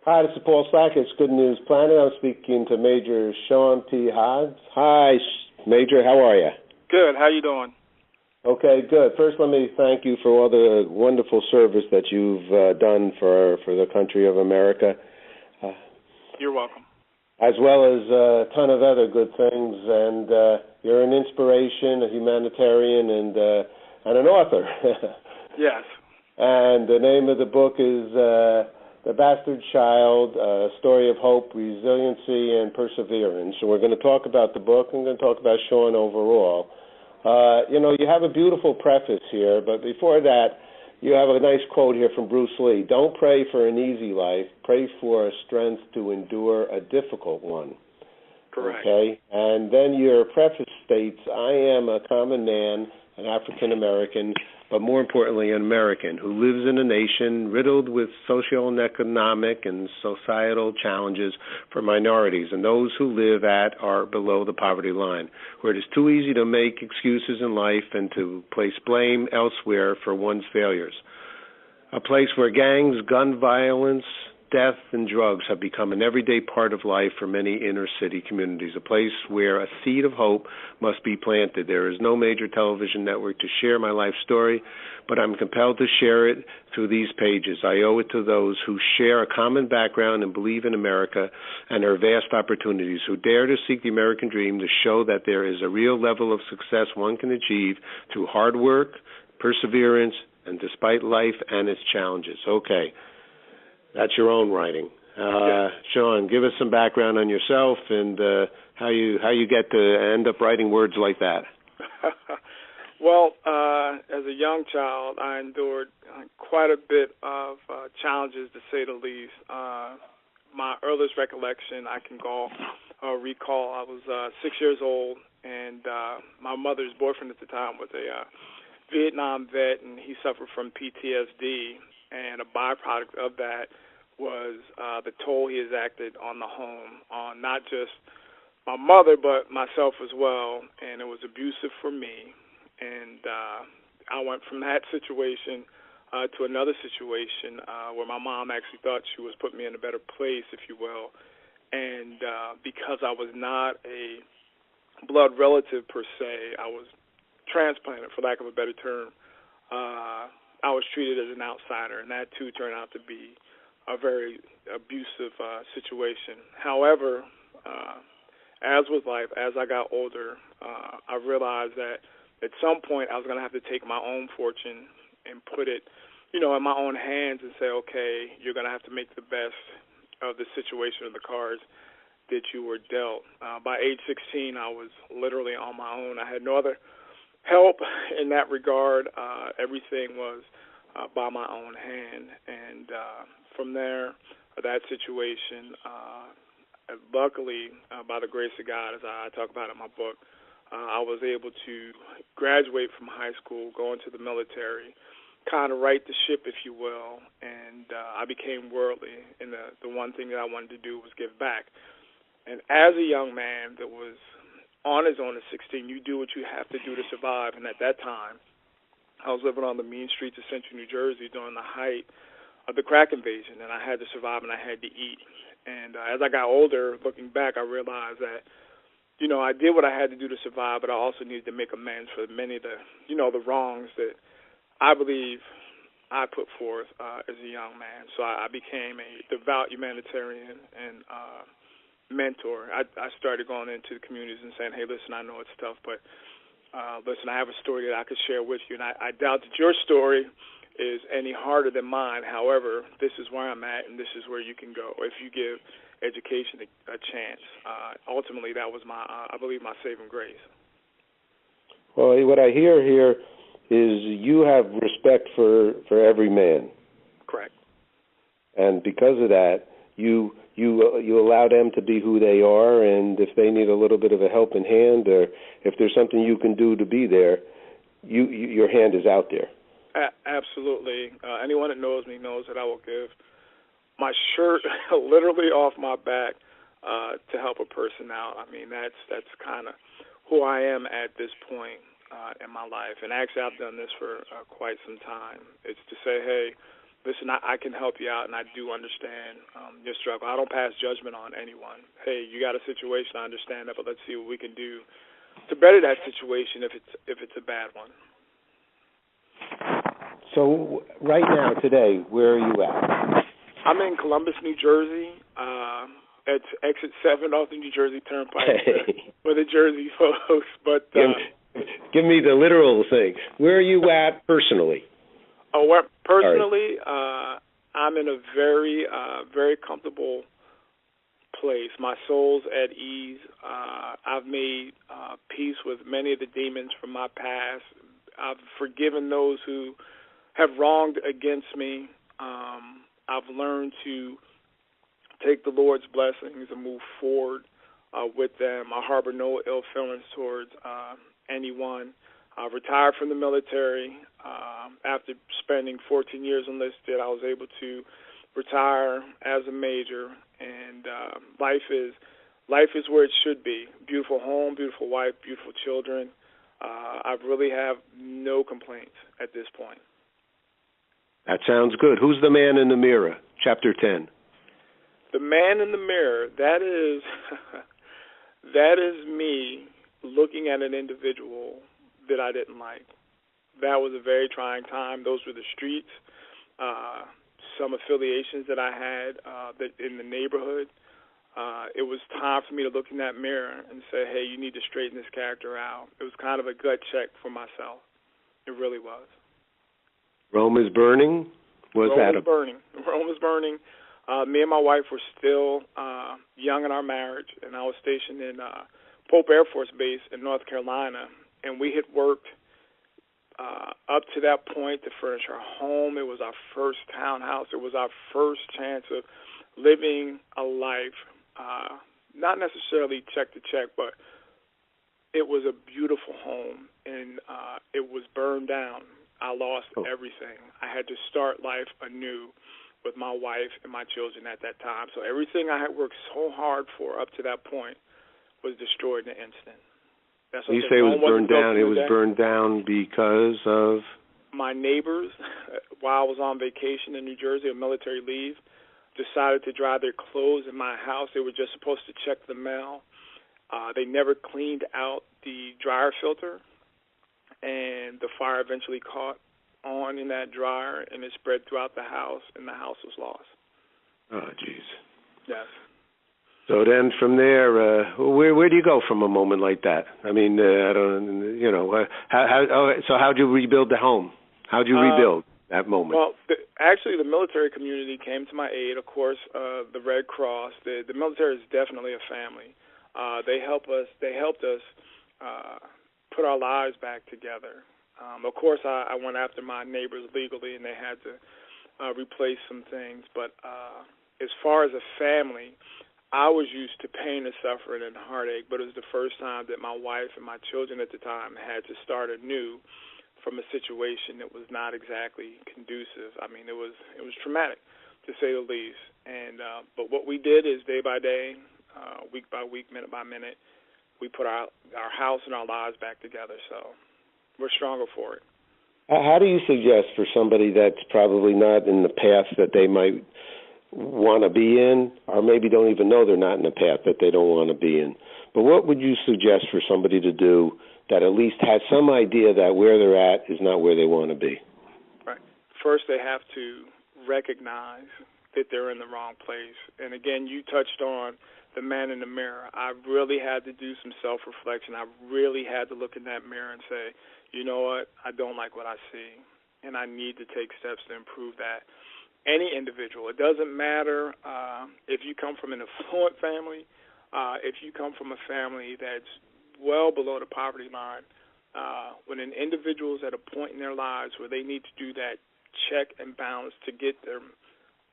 Hi, this is Paul Sackett, Good News Planet. I'm speaking to Major Sean T. Hodge. Hi, Major. How are you? Good. How you doing? Okay, good. First, let me thank you for all the wonderful service that you've done for the country of America. You're welcome. As well as a ton of other good things. And you're an inspiration, a humanitarian, and an author. Yes. And the name of the book is The Bastard Child, A Story of Hope, Resiliency, and Perseverance. So we're going to talk about the book. I'm going to talk about Sean overall. You have a beautiful preface here, but before that, you have a nice quote here from Bruce Lee. Don't pray for an easy life. Pray for a strength to endure a difficult one. Correct. Okay? And then your preface states, I am a common man, an African-American, but more importantly, an American who lives in a nation riddled with social and economic and societal challenges for minorities and those who live at or below the poverty line, where it is too easy to make excuses in life and to place blame elsewhere for one's failures. A place where gangs, gun violence, death, and drugs have become an everyday part of life for many inner-city communities, a place where a seed of hope must be planted. There is no major television network to share my life story, but I'm compelled to share it through these pages. I owe it to those who share a common background and believe in America and her vast opportunities, who dare to seek the American dream to show that there is a real level of success one can achieve through hard work, perseverance, and despite life and its challenges. Okay. That's your own writing. Yes. Sean, give us some background on yourself and how you get to end up writing words like that. Well, as a young child, I endured quite a bit of challenges, to say the least. My earliest recollection I can recall, I was 6 years old, and my mother's boyfriend at the time was a Vietnam vet, and he suffered from PTSD. And a byproduct of that was the toll he has acted on the home, on not just my mother, but myself as well. And it was abusive for me. And I went from that situation to another situation where my mom actually thought she was putting me in a better place, if you will. And because I was not a blood relative per se, I was transplanted, for lack of a better term. I was treated as an outsider, and that, too, turned out to be a very abusive situation. However, as with life, as I got older, I realized that at some point I was going to have to take my own fortune and put it, in my own hands and say, okay, you're going to have to make the best of the situation of the cards that you were dealt. By age 16, I was literally on my own. I had no other help in that regard. Everything was by my own hand. And from there, that situation, luckily, by the grace of God, as I talk about in my book, I was able to graduate from high school, go into the military, kind of right the ship, if you will, and I became worldly. And the one thing that I wanted to do was give back. And as a young man that was on his own at 16, you do what you have to do to survive. And at that time, I was living on the mean streets of central New Jersey during the height of the crack invasion, and I had to survive and I had to eat. And as I got older, looking back, I realized that, I did what I had to do to survive, but I also needed to make amends for many of the, the wrongs that I believe I put forth as a young man. So I became a devout humanitarian and mentor. I started going into the communities and saying, hey, listen, I know it's tough, but listen, I have a story that I could share with you, and I doubt that your story is any harder than mine. However, this is where I'm at, and this is where you can go if you give education a chance. Ultimately, that was I believe, my saving grace. Well, what I hear here is you have respect for every man. Correct. And because of that, you allow them to be who they are, and if they need a little bit of a helping hand, or if there's something you can do to be there, your hand is out there. Absolutely. Anyone that knows me knows that I will give my shirt literally off my back to help a person out. I mean, that's kind of who I am at this point in my life. And actually, I've done this for quite some time. It's to say, hey, listen, I can help you out, and I do understand your struggle. I don't pass judgment on anyone. Hey, you got a situation, I understand that, but let's see what we can do to better that situation if it's a bad one. So right now, today, where are you at? I'm in Columbus, New Jersey. It's exit 7 off the New Jersey Turnpike for the Jersey folks. But give me the literal thing. Where are you at personally? Personally, I'm in a very, very comfortable place. My soul's at ease. I've made peace with many of the demons from my past. I've forgiven those who have wronged against me. I've learned to take the Lord's blessings and move forward with them. I harbor no ill feelings towards anyone. I retired from the military. After spending 14 years enlisted, I was able to retire as a major, and life is where it should be. Beautiful home, beautiful wife, beautiful children. I really have no complaints at this point. That sounds good. Who's the man in the mirror? Chapter 10. The man in the mirror, that is that is me looking at an individual that I didn't like. That was a very trying time. Those were the streets, some affiliations that I had that in the neighborhood. It was time for me to look in that mirror and say, hey, you need to straighten this character out. It was kind of a gut check for myself. It really was. Rome is burning? Rome is burning. Me and my wife were still young in our marriage, and I was stationed in Pope Air Force Base in North Carolina, and we had worked up to that point to furnish our home. It was our first townhouse. It was our first chance of living a life, not necessarily check to check, but it was a beautiful home, and it was burned down. I lost everything. I had to start life anew with my wife and my children at that time. So everything I had worked so hard for up to that point was destroyed in an instant. That's what you say it was burned down. It was burned down because of? My neighbors, while I was on vacation in New Jersey, on military leave, decided to dry their clothes in my house. They were just supposed to check the mail. They never cleaned out the dryer filter, and the fire eventually caught on in that dryer, and it spread throughout the house, and the house was lost. Oh, jeez. Yes. So then, from there, where do you go from a moment like that? I mean, I don't, so how'd you rebuild the home? How'd you rebuild that moment? Well, actually, the military community came to my aid. Of course, the Red Cross. The military is definitely a family. They helped us put our lives back together. Of course, I went after my neighbors legally, and they had to replace some things. But as far as a family, I was used to pain and suffering and heartache, but it was the first time that my wife and my children at the time had to start anew from a situation that was not exactly conducive. I mean, it was traumatic, to say the least. And but what we did is day by day, week by week, minute by minute, we put our house and our lives back together. So we're stronger for it. How do you suggest for somebody that's probably not in the path that they might want to be in, or maybe don't even know they're not in the path that they don't want to be in, but what would you suggest for somebody to do that at least has some idea that where they're at is not where they want to be? Right. First, they have to recognize that they're in the wrong place. And again, you touched on the man in the mirror. I really had to do some self-reflection. I really had to look in that mirror and say, you know what, I don't like what I see, and I need to take steps to improve that. Any individual, it doesn't matter if you come from an affluent family, if you come from a family that's well below the poverty line, when an individual is at a point in their lives where they need to do that check and balance to get them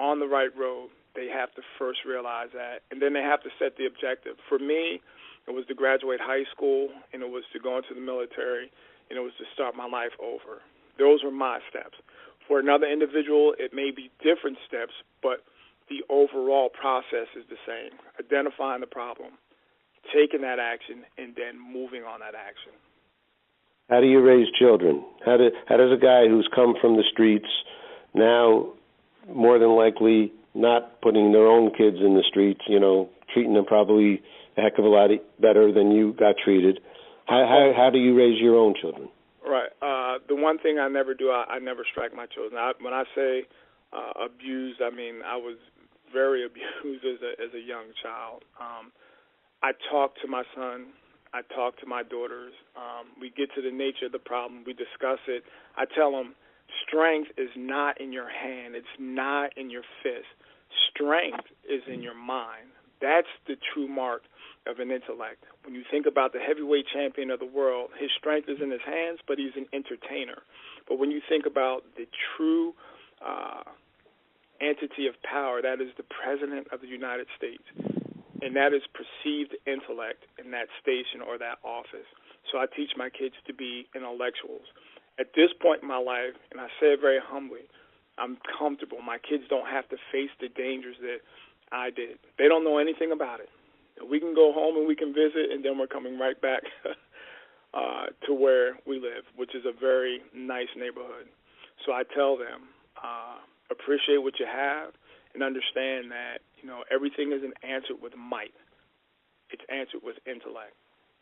on the right road, they have to first realize that, and then they have to set the objective. For me, it was to graduate high school, and it was to go into the military, and it was to start my life over. Those were my steps. For another individual, it may be different steps, but the overall process is the same. Identifying the problem, taking that action, and then moving on that action. How do you raise children? How does a guy who's come from the streets now more than likely not putting their own kids in the streets, treating them probably a heck of a lot better than you got treated. How do you raise your own children? Right. The one thing I never do, I never strike my children. When I say abused, I mean I was very abused as a young child. I talk to my son. I talk to my daughters. We get to the nature of the problem. We discuss it. I tell them strength is not in your hand. It's not in your fist. Strength is in your mind. That's the true mark of an intellect. When you think about the heavyweight champion of the world, his strength is in his hands, but he's an entertainer. But when you think about the true entity of power, that is the President of the United States, and that is perceived intellect in that station or that office. So I teach my kids to be intellectuals. At this point in my life, and I say it very humbly, I'm comfortable. My kids don't have to face the dangers that I did. They don't know anything about it. We can go home and we can visit, and then we're coming right back to where we live, which is a very nice neighborhood. So I tell them, appreciate what you have and understand that, everything isn't answered with might. It's answered with intellect.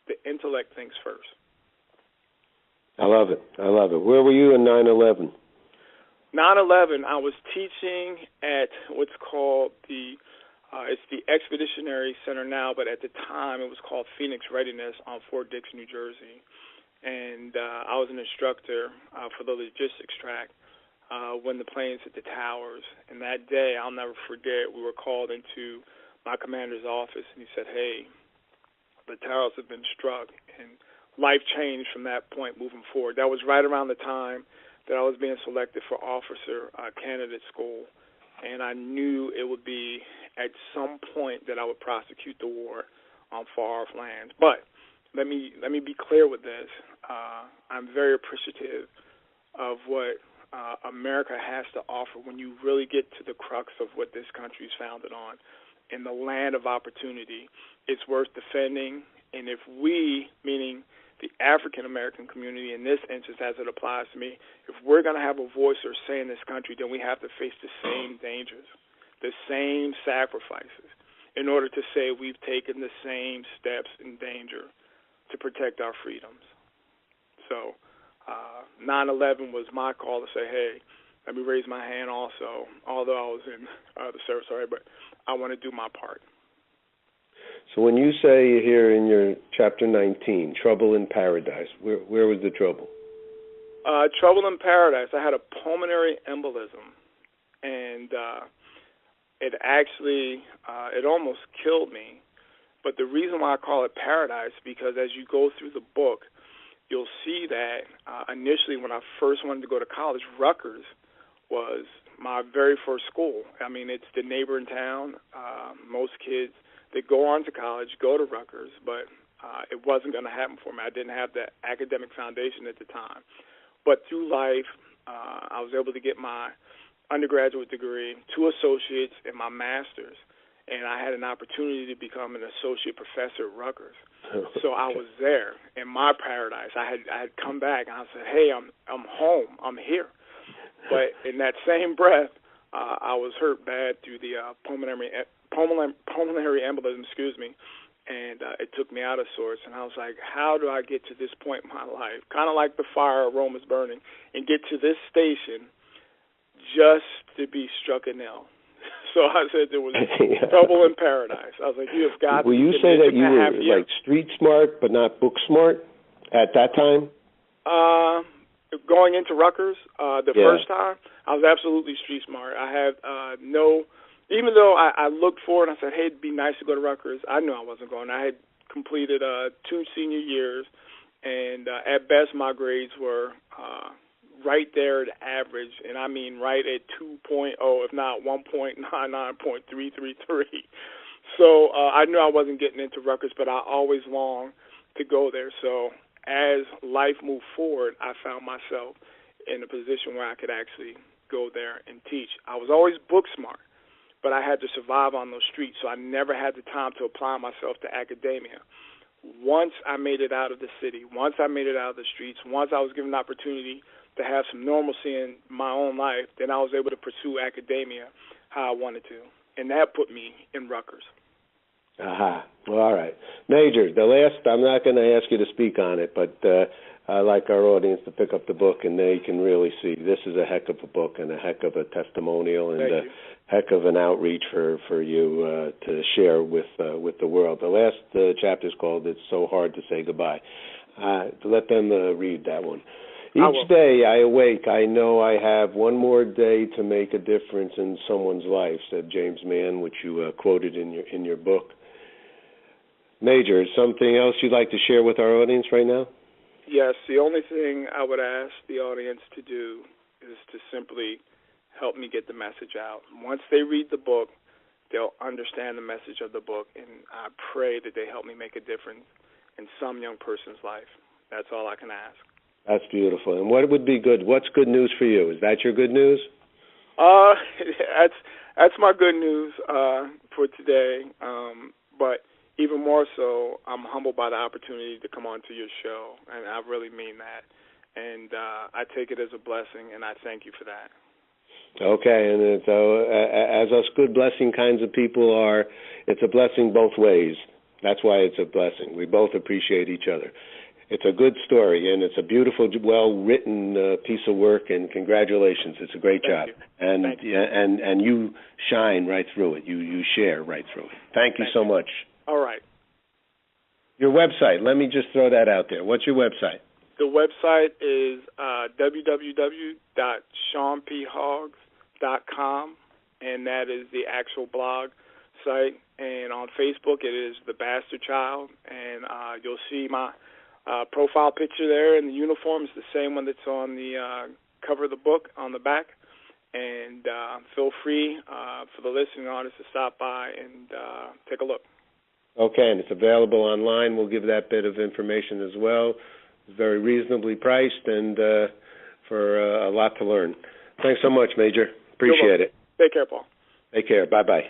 The intellect thinks first. I love it. Where were you in 9/11? 9/11, I was teaching at what's called it's the Expeditionary Center now, but at the time it was called Phoenix Readiness on Fort Dix, New Jersey. And I was an instructor for the logistics track when the planes hit the towers. And that day, I'll never forget, we were called into my commander's office, and he said, hey, the towers have been struck. And life changed from that point moving forward. That was right around the time that I was being selected for officer candidate school. And I knew it would be at some point that I would prosecute the war on far-off lands. But let me be clear with this. I'm very appreciative of what America has to offer when you really get to the crux of what this country is founded on. In the land of opportunity, it's worth defending. And if we, meaning the African-American community in this instance as it applies to me, if we're going to have a voice or say in this country, then we have to face the same dangers, the same sacrifices, in order to say we've taken the same steps in danger to protect our freedoms. So 9/11 was my call to say, hey, let me raise my hand also, although I was in the service already, but I want to do my part. So when you say here in your chapter 19, trouble in paradise, where was the trouble? Trouble in paradise. I had a pulmonary embolism, and it actually, it almost killed me. But the reason why I call it paradise, because as you go through the book, you'll see that initially when I first wanted to go to college, Rutgers was my very first school. I mean, it's the neighboring town. Most kids that go on to college go to Rutgers, but it wasn't going to happen for me. I didn't have that academic foundation at the time. But through life, I was able to get my undergraduate degree, 2 associates, and my master's. And I had an opportunity to become an associate professor at Rutgers. So I was there in my paradise. I had come back, and I said, hey, I'm home. I'm here. But in that same breath, I was hurt bad through the pulmonary embolism, and it took me out of sorts. And I was like, how do I get to this point in my life, kind of like the fire of Rome is burning, and get to this station just to be struck a nail? So I said there was trouble in paradise. I was like, you have got Will to. you say that you were like street smart but not book smart at that time? Going into Rutgers, the first time, I was absolutely street smart. I had even though I looked forward and I said, hey, it'd be nice to go to Rutgers, I knew I wasn't going. I had completed 2 senior years, and at best my grades were right there at average, and I mean right at 2.0, if not 1.99.333. So I knew I wasn't getting into Rutgers, but I always longed to go there. So as life moved forward, I found myself in a position where I could actually go there and teach. I was always book smart, but I had to survive on those streets, so I never had the time to apply myself to academia. Once I made it out of the city, once I made it out of the streets, once I was given an opportunity to have some normalcy in my own life, then I was able to pursue academia how I wanted to, and that put me in Rutgers. Aha. Well, all right. Major, I'm not going to ask you to speak on it, but I like our audience to pick up the book and they can really see this is a heck of a book and a heck of a testimonial and a heck of an outreach for you to share with the world. The last chapter is called "It's So Hard to Say Goodbye." Let them read that one. Each day I awake, I know I have one more day to make a difference in someone's life, said James Mann, which you quoted in your book. Major, something else you'd like to share with our audience right now? Yes, the only thing I would ask the audience to do is to simply help me get the message out. Once they read the book, they'll understand the message of the book, and I pray that they help me make a difference in some young person's life. That's all I can ask. That's beautiful. And what would be good? What's good news for you? Is that your good news? That's my good news for today. But even more so, I'm humbled by the opportunity to come onto your show, and I really mean that. And I take it as a blessing, and I thank you for that. Okay, and as us good blessing kinds of people are, it's a blessing both ways. That's why it's a blessing. We both appreciate each other. It's a good story, and it's a beautiful, well-written piece of work, and congratulations. It's a great job. Thank you. And you shine right through it. You share right through it. Thank you so much. All right. Your website, let me just throw that out there. What's your website? The website is www.seanphoggs.com, and that is the actual blog site. And on Facebook, it is The Bastard Child, and you'll see my profile picture there in the uniform. It's the same one that's on the cover of the book on the back. And feel free for the listening audience to stop by and take a look. Okay, and it's available online. We'll give that bit of information as well. It's very reasonably priced and for a lot to learn. Thanks so much, Major. Appreciate it. Take care, Paul. Take care. Bye-bye.